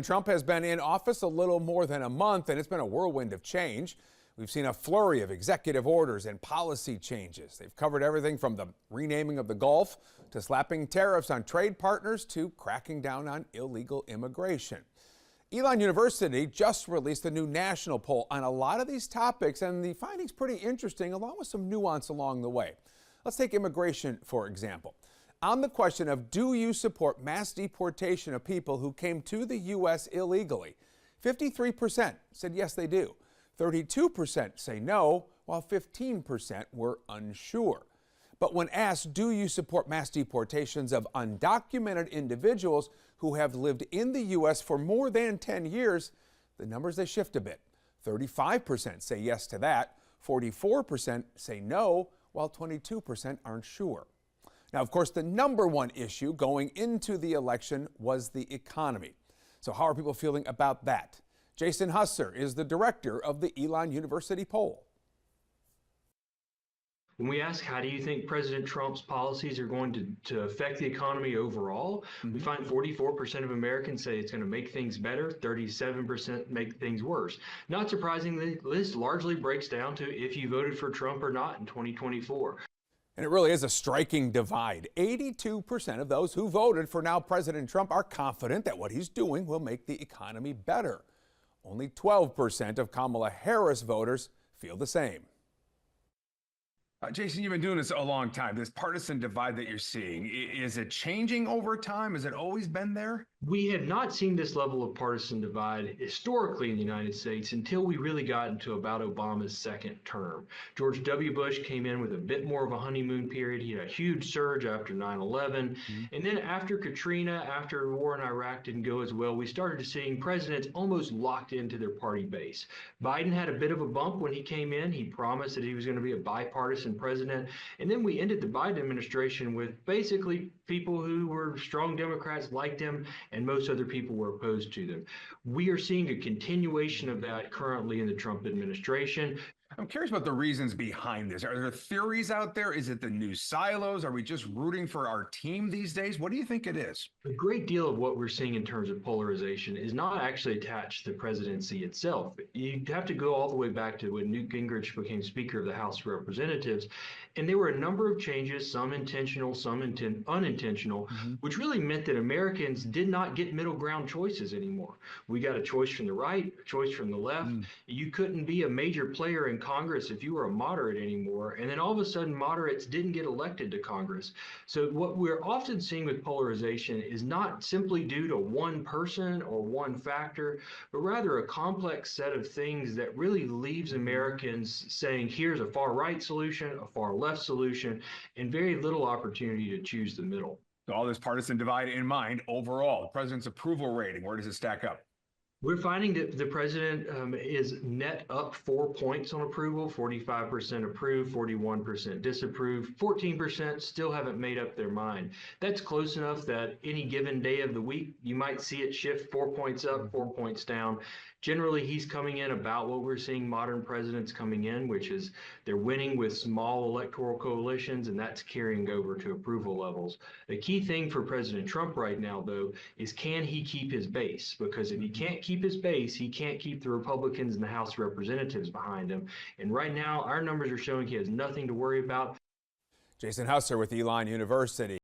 Trump has been in office a little more than a month, and it's been a whirlwind of change. We've seen a flurry of executive orders and policy changes. They've covered everything from the renaming of the Gulf to slapping tariffs on trade partners to cracking down on illegal immigration. Elon University just released a new national poll on a lot of these topics, and the findings pretty interesting, along with some nuance along the way. Let's take immigration, for example. On the question of, do you support mass deportation of people who came to the U.S. illegally? 53% said yes, they do. 32% say no, while 15% were unsure. But when asked, do you support mass deportations of undocumented individuals who have lived in the U.S. for more than 10 years, the numbers, they shift a bit. 35% say yes to that, 44% say no, while 22% aren't sure. Now, of course, the number one issue going into the election was the economy. So how are people feeling about that? Jason Husser is the director of the Elon University poll. When we ask, how do you think President Trump's policies are going to affect the economy overall, we find 44% of Americans say it's going to make things better, 37% make things worse. Not surprisingly, this largely breaks down to if you voted for Trump or not in 2024. And it really is a striking divide. 82% of those who voted for now President Trump are confident that what he's doing will make the economy better. Only 12% of Kamala Harris voters feel the same. Jason, you've been doing this a long time. This partisan divide that you're seeing, is it changing over time? Has it always been there? We have not seen this level of partisan divide historically in the United States until we really got into about Obama's second term. George W. Bush came in with a bit more of a honeymoon period. He had a huge surge after 9/11. And then after Katrina, after the war in Iraq didn't go as well, we started seeing presidents almost locked into their party base. Biden had a bit of a bump when he came in. He promised that he was going to be a bipartisan president. And then we ended the Biden administration with basically people who were strong Democrats, liked him, and most other people were opposed to them. We are seeing a continuation of that currently in the Trump administration. I'm curious about the reasons behind this. Are there theories out there? Is it the news silos? Are we just rooting for our team these days? What do you think it is? A great deal of what we're seeing in terms of polarization is not actually attached to the presidency itself. You have to go all the way back to when Newt Gingrich became Speaker of the House of Representatives, and there were a number of changes, some intentional, some unintentional, which really meant that Americans did not get middle ground choices anymore. We got a choice from the right, a choice from the left. You couldn't be a major player in Congress if you were a moderate anymore, and then all of a sudden moderates didn't get elected to Congress. So what we're often seeing with polarization is not simply due to one person or one factor, but rather a complex set of things that really leaves Americans saying, here's a far right solution, a far left solution, and very little opportunity to choose the middle. So all this partisan divide in mind, overall, the president's approval rating, where does it stack up? We're finding that the president is net up 4 points on approval, 45% approve, 41% disapprove, 14% still haven't made up their mind. That's close enough that any given day of the week, you might see it shift 4 points up, 4 points down. Generally, he's coming in about what we're seeing modern presidents coming in, which is they're winning with small electoral coalitions, and that's carrying over to approval levels. The key thing for President Trump right now, though, is can he keep his base? Because if he can't keep his base, he can't keep the Republicans in the House of Representatives behind him. And right now, our numbers are showing he has nothing to worry about. Jason Husser with Elon University.